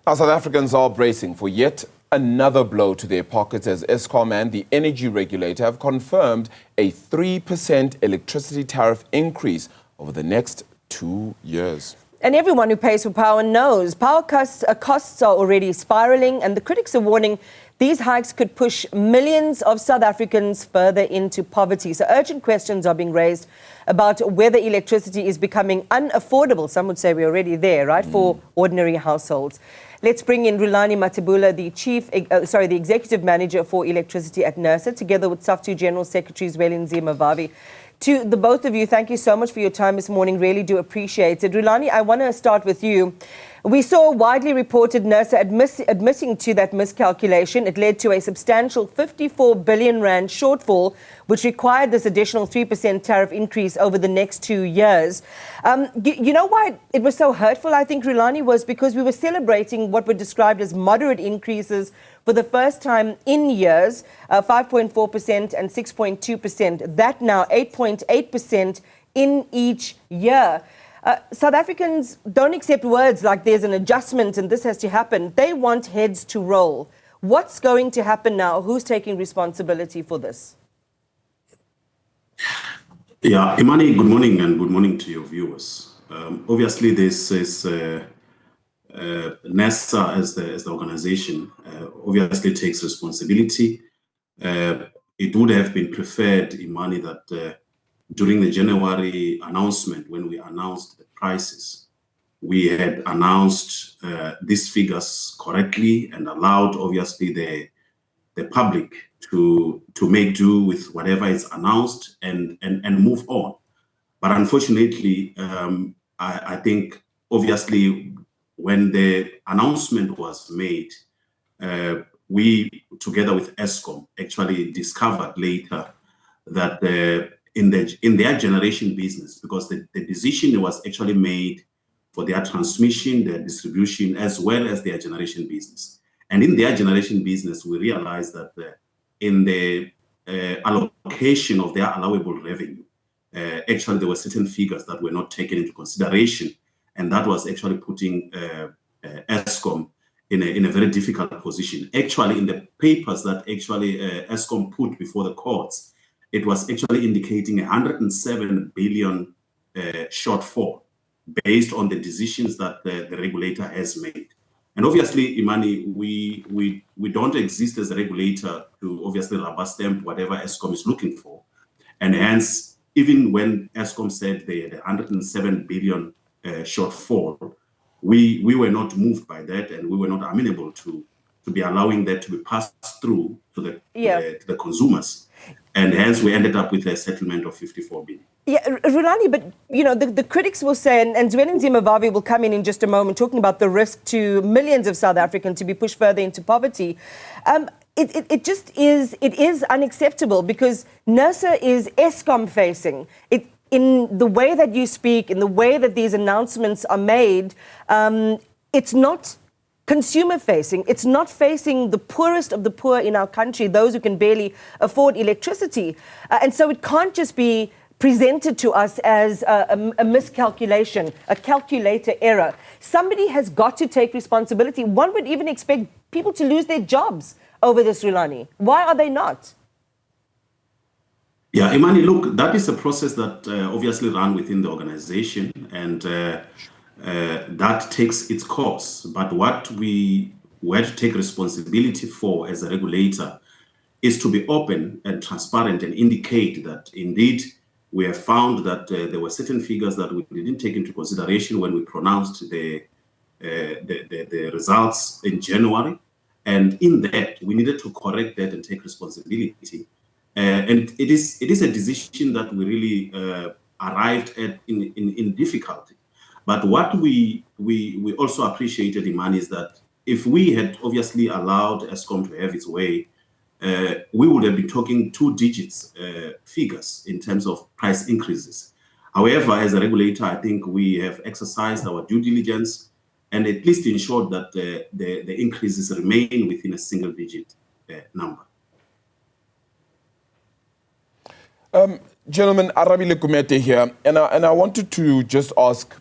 Now, South Africans are bracing for yet another blow to their pockets as Eskom and the energy regulator have confirmed a 3% electricity tariff increase over the next 2 years. And everyone who pays for power knows power costs are already spiraling, and the critics are warning these hikes could push millions of South Africans further into poverty. So urgent questions are being raised about whether electricity is becoming unaffordable. Some would say we're already there, right, for ordinary households. Let's bring in Rulani Mathebula, the Executive Manager for Electricity at Nersa, together with SAFTU General Secretary Zwelinzima Vavi. To the both of you, thank you so much for your time this morning. Really do appreciate it. Rulani, I want to start with you. We saw widely reported Nersa admitting to that miscalculation. It led to a substantial 54 billion rand shortfall, which required this additional 3% tariff increase over the next 2 years. You know why it was so hurtful, I think, Rulani, was because we were celebrating what were described as moderate increases for the first time in years, 5.4% and 6.2%. That now 8.8% in each year. South Africans don't accept words like there's an adjustment and this has to happen. They want heads to roll. What's going to happen now? Who's taking responsibility for this? Yeah, Imani, good morning, and good morning to your viewers. Obviously, this is Nersa as the organization obviously takes responsibility. It would have been preferred, Imani, that during the January announcement, when we announced the prices, we had announced these figures correctly and allowed, obviously, the public to make do with whatever is announced and move on. But unfortunately, I think, obviously, when the announcement was made, we, together with Eskom, actually discovered later that in their generation business, because the decision was actually made for their transmission, their distribution, as well as their generation business. And in their generation business, we realized that in the allocation of their allowable revenue, actually there were certain figures that were not taken into consideration, and that was actually putting Eskom in a very difficult position. Actually, in the papers that actually Eskom put before the courts, it was actually indicating 107 billion shortfall based on the decisions that the regulator has made. And obviously, Imani, we don't exist as a regulator to obviously rubber stamp whatever Eskom is looking for. And hence, even when Eskom said they had 107 billion shortfall, we were not moved by that, and we were not amenable to be allowing that to be passed through to the consumers. And hence, we ended up with a settlement of 54 billion. Yeah, Rulani, but, you know, the critics will say, and Zwelinzima Vavi will come in just a moment, talking about the risk to millions of South Africans to be pushed further into poverty. It is unacceptable because Nersa is Eskom facing. In the way that you speak, in the way that these announcements are made, it's not consumer facing. It's not facing the poorest of the poor in our country, those who can barely afford electricity. And so it can't just be presented to us as a miscalculation, a calculator error. Somebody has got to take responsibility. One would even expect people to lose their jobs over this, Rulani. Why are they not? Yeah, Imani, look, that is a process that obviously ran within the organization, and that takes its course. But what we had to take responsibility for as a regulator is to be open and transparent and indicate that indeed we have found that there were certain figures that we didn't take into consideration when we pronounced the results in January. And in that, we needed to correct that and take responsibility. And it is a decision that we really arrived at in difficulty. But what we also appreciated, Imani, is that if we had obviously allowed Eskom to have its way, we would have been talking 2 digits figures in terms of price increases. However, as a regulator, I think we have exercised our due diligence and at least ensured that the increases remain within a single-digit number. Gentlemen, Arabile Kumete here, and I wanted to just ask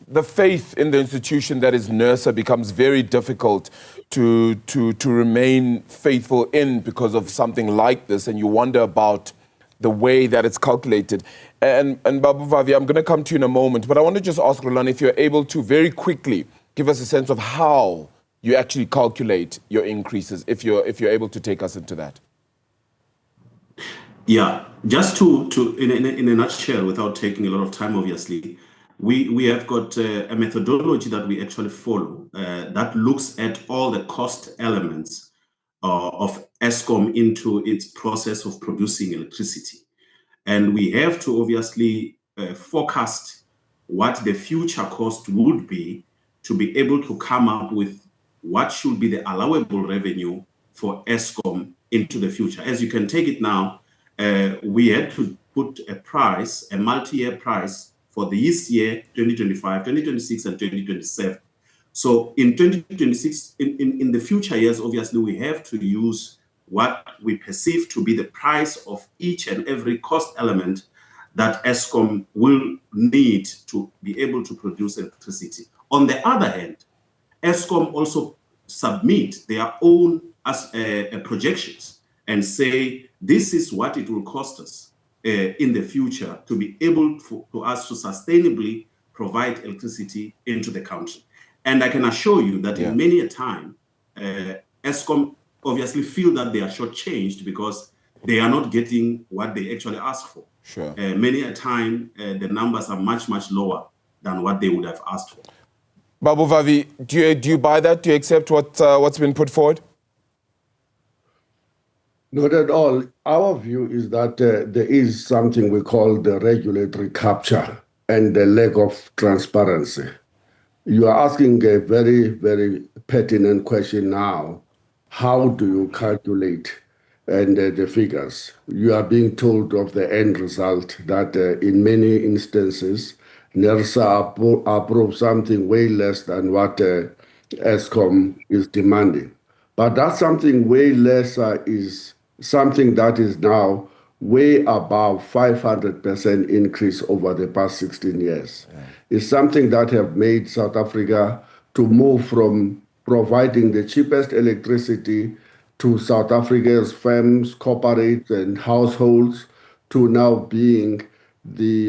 the faith in the institution that is Nersa becomes very difficult to remain faithful in because of something like this, and you wonder about the way that it's calculated. And Babu Vavi, I'm going to come to you in a moment, but I want to just ask Roland if you're able to very quickly give us a sense of how you actually calculate your increases, if you're able to take us into that. Yeah, just to in a nutshell, without taking a lot of time, obviously, we have got a methodology that we actually follow that looks at all the cost elements of Eskom into its process of producing electricity. And we have to obviously forecast what the future cost would be to be able to come up with what should be the allowable revenue for Eskom into the future. As you can take it now, we had to put a price, a multi-year price for this year, 2025, 2026, and 2027. So in 2026, in the future years, obviously, we have to use what we perceive to be the price of each and every cost element that Eskom will need to be able to produce electricity. On the other hand, Eskom also submit their own projections and say, this is what it will cost us in the future to be able for us to sustainably provide electricity into the country. And I can assure you that in many a time, Eskom obviously feel that they are shortchanged because they are not getting what they actually ask for. Sure. Many a time, the numbers are much, much lower than what they would have asked for. Babu Vavi, do you buy that? Do you accept what's been put forward? Not at all. Our view is that there is something we call the regulatory capture and the lack of transparency. You are asking a very, very pertinent question now. How do you calculate the figures? You are being told of the end result that in many instances, Nersa approves something way less than what Eskom is demanding. But that something way lesser is something that is now way above 500% increase over the past 16 years. Yeah. It's something that have made South Africa to move from providing the cheapest electricity to South Africa's firms, corporates, and households to now being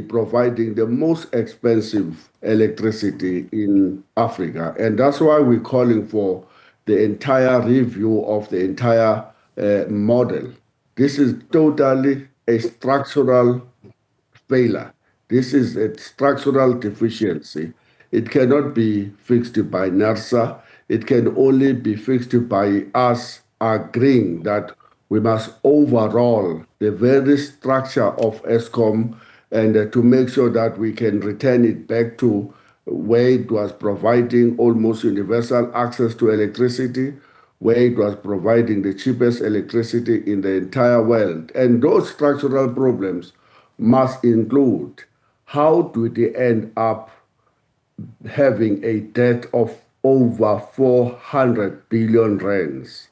providing the most expensive electricity in Africa. And that's why we're calling for the entire review of the entire model. This is totally a structural failure. This is a structural deficiency. It cannot be fixed by Nersa. It can only be fixed by us agreeing that we must overhaul the very structure of Eskom and to make sure that we can return it back to where it was providing almost universal access to electricity, where it was providing the cheapest electricity in the entire world. And those structural problems must include how do they end up having a debt of over 400 billion rands.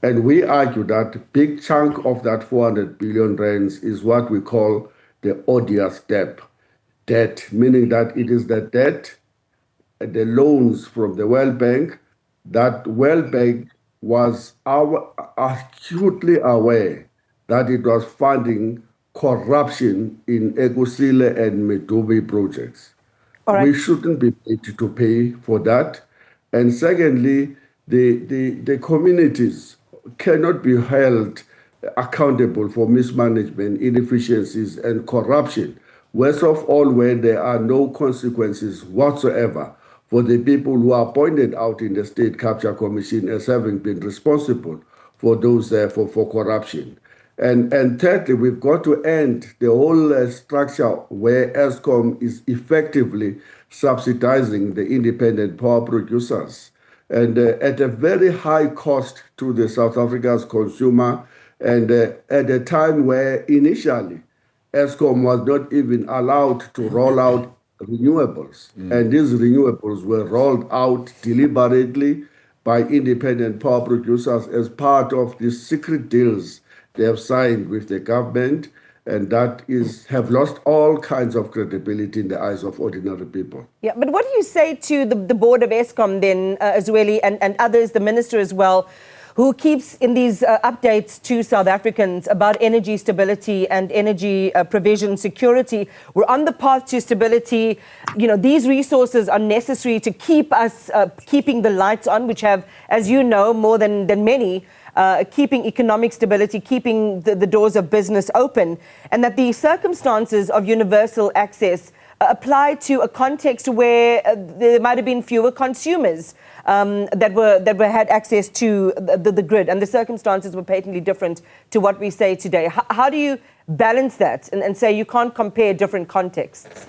And we argue that a big chunk of that 400 billion rands is what we call the odious debt, meaning that it is the debt, the loans from the World Bank, that World Bank was acutely aware that it was funding corruption in Ekusile and Medupi projects. Right. We shouldn't be paid to pay for that. And secondly, the communities cannot be held accountable for mismanagement, inefficiencies, and corruption. Worst of all, where there are no consequences whatsoever for the people who are pointed out in the State Capture Commission as having been responsible for those for corruption. And thirdly, we've got to end the whole structure where Eskom is effectively subsidizing the independent power producers and at a very high cost to the South Africa's consumer, and at a time where initially Eskom was not even allowed to roll out renewables. And these renewables were rolled out deliberately by independent power producers as part of the secret deals they have signed with the government. And that have lost all kinds of credibility in the eyes of ordinary people. Yeah, but what do you say to the board of Eskom then, Zweli, and others, the minister as well, who keeps in these updates to South Africans about energy stability and energy provision security? We're on the path to stability. You know, these resources are necessary to keep us keeping the lights on, which have, as you know, more than many, keeping economic stability, keeping the doors of business open, and that the circumstances of universal access apply to a context where there might have been fewer consumers that had access to the grid, and the circumstances were patently different to what we say today. How do you balance that and say you can't compare different contexts?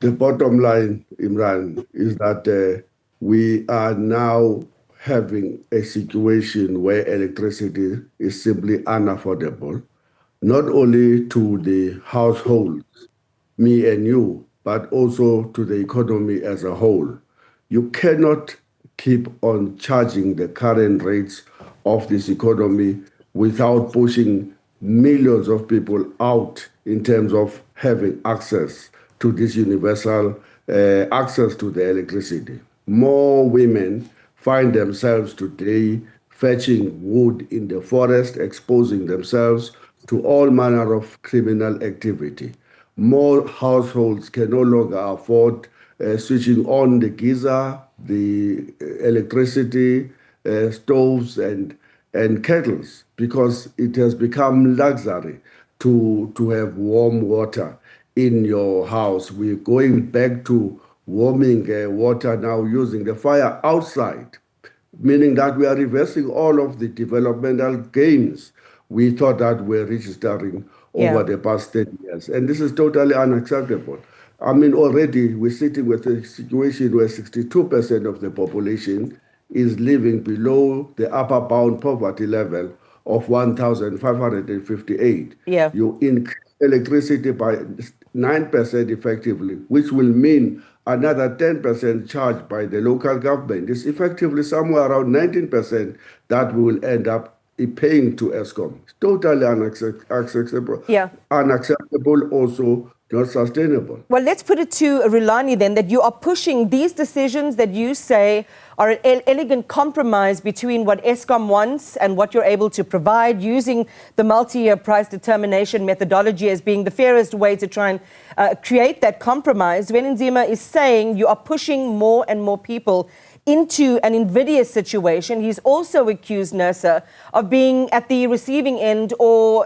The bottom line, Imran, is that we are now having a situation where electricity is simply unaffordable, not only to the households, me and you, but also to the economy as a whole. You cannot keep on charging the current rates of this economy without pushing millions of people out in terms of having access to this universal access to the electricity. More women find themselves today fetching wood in the forest, exposing themselves to all manner of criminal activity. More households can no longer afford switching on the geyser, the electricity, stoves and kettles, because it has become luxury to have warm water in your house. We're going back to warming water now using the fire outside, meaning that we are reversing all of the developmental gains we thought that we're registering over the past 10 years. And this is totally unacceptable. I mean, already we're sitting with a situation where 62% of the population is living below the upper bound poverty level of 1,558. Yeah. You increase electricity by 9% effectively, which will mean another 10% charged by the local government. It's effectively somewhere around 19% that we will end up paying to Eskom. It's totally unacceptable. Yeah. Unacceptable, also not sustainable. Well, let's put it to Rulani then, that you are pushing these decisions that you say are an elegant compromise between what Eskom wants and what you're able to provide, using the multi-year price determination methodology as being the fairest way to try and create that compromise. Zwelinzima is saying you are pushing more and more people into an invidious situation. He's also accused Nersa of being at the receiving end, or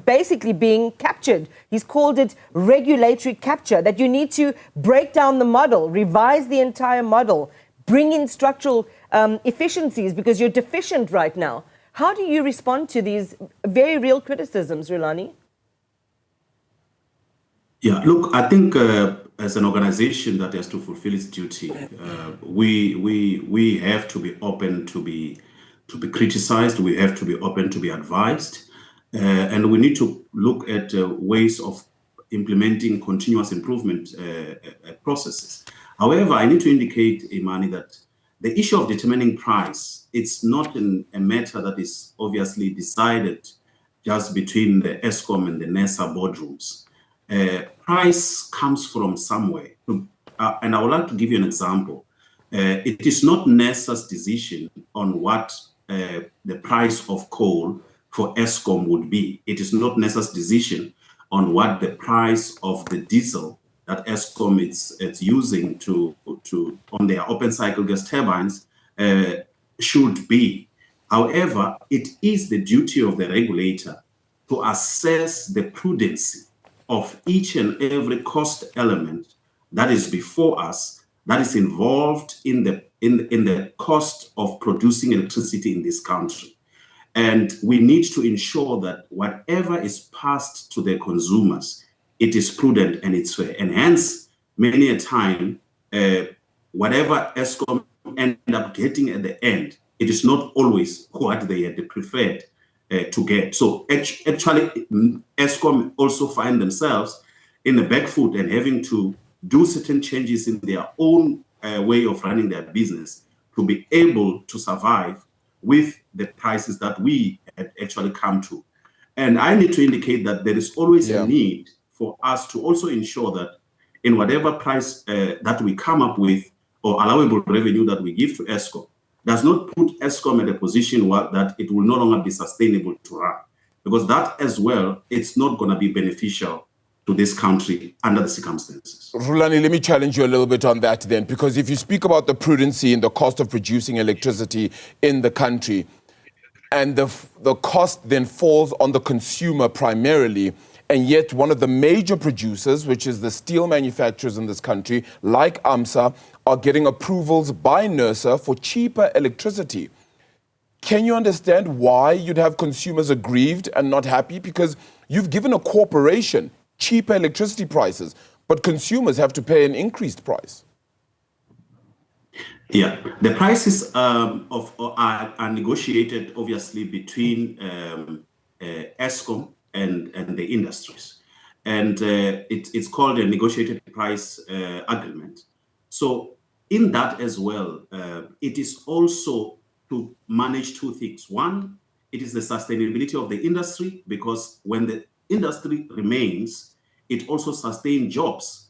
basically being captured. He's called it regulatory capture, that you need to break down the model, revise the entire model, bring in structural efficiencies because you're deficient right now. How do you respond to these very real criticisms, Rulani? Yeah, look, I think as an organization that has to fulfill its duty, we have to be open to be criticized. We have to be open to be advised, and we need to look at ways of implementing continuous improvement processes. However, I need to indicate, Imani, that the issue of determining price, it's not a matter that is obviously decided just between the Eskom and the Nersa boardrooms. Price comes from somewhere. And I would like to give you an example. It is not Nersa's decision on what the price of coal for Eskom would be. It is not Nersa's decision on what the price of the diesel that Eskom it's using on their open cycle gas turbines should be. However, it is the duty of the regulator to assess the prudency of each and every cost element that is before us, that is involved in the cost of producing electricity in this country. And we need to ensure that whatever is passed to the consumers, it is prudent and it's fair. And hence, many a time, whatever Eskom end up getting at the end, it is not always what they had preferred to get. So actually, Eskom also find themselves in the back foot and having to do certain changes in their own way of running their business to be able to survive with the prices that we had actually come to. And I need to indicate that there is always a need for us to also ensure that in whatever price that we come up with or allowable revenue that we give to Eskom, does not put Eskom at a position where that it will no longer be sustainable to run. Because that as well, it's not going to be beneficial to this country under the circumstances. Rulani, let me challenge you a little bit on that then, because if you speak about the prudency in the cost of producing electricity in the country, and the cost then falls on the consumer primarily, and yet one of the major producers, which is the steel manufacturers in this country, like AMSA, are getting approvals by Nersa for cheaper electricity. Can you understand why you'd have consumers aggrieved and not happy? Because you've given a corporation cheaper electricity prices, but consumers have to pay an increased price. Yeah, the prices are negotiated obviously between Eskom and the industries, and it's called a negotiated price agreement. So in that as well, it is also to manage two things. One, it is the sustainability of the industry, because when the industry remains, it also sustains jobs.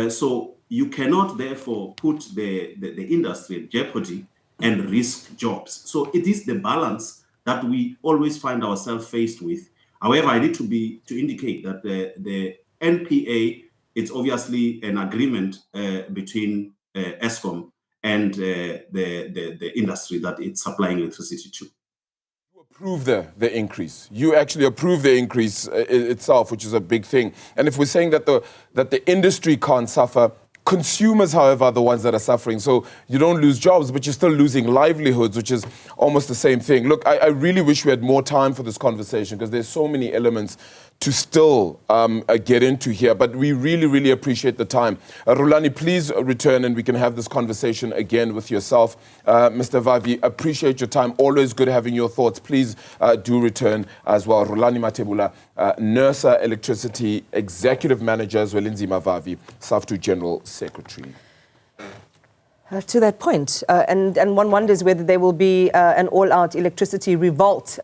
So you cannot therefore put the industry in jeopardy and risk jobs. So it is the balance that we always find ourselves faced with. However, I need to indicate that the NPA, it's obviously an agreement between Eskom and the industry that it's supplying electricity to. You approve the increase. You actually approve the increase itself, which is a big thing. And if we're saying that the industry can't suffer, consumers, however, are the ones that are suffering. So you don't lose jobs, but you're still losing livelihoods, which is almost the same thing. Look, I really wish we had more time for this conversation, because there's so many elements to still get into here. But we really, really appreciate the time. Rulani, please return and we can have this conversation again with yourself. Mr. Vavi, appreciate your time. Always good having your thoughts. Please do return as well. Rulani Matebula, Nersa Electricity Executive Manager, Zwelinzima Vavi, SAFTU General Secretary. To that point, and one wonders whether there will be an all-out electricity revolt.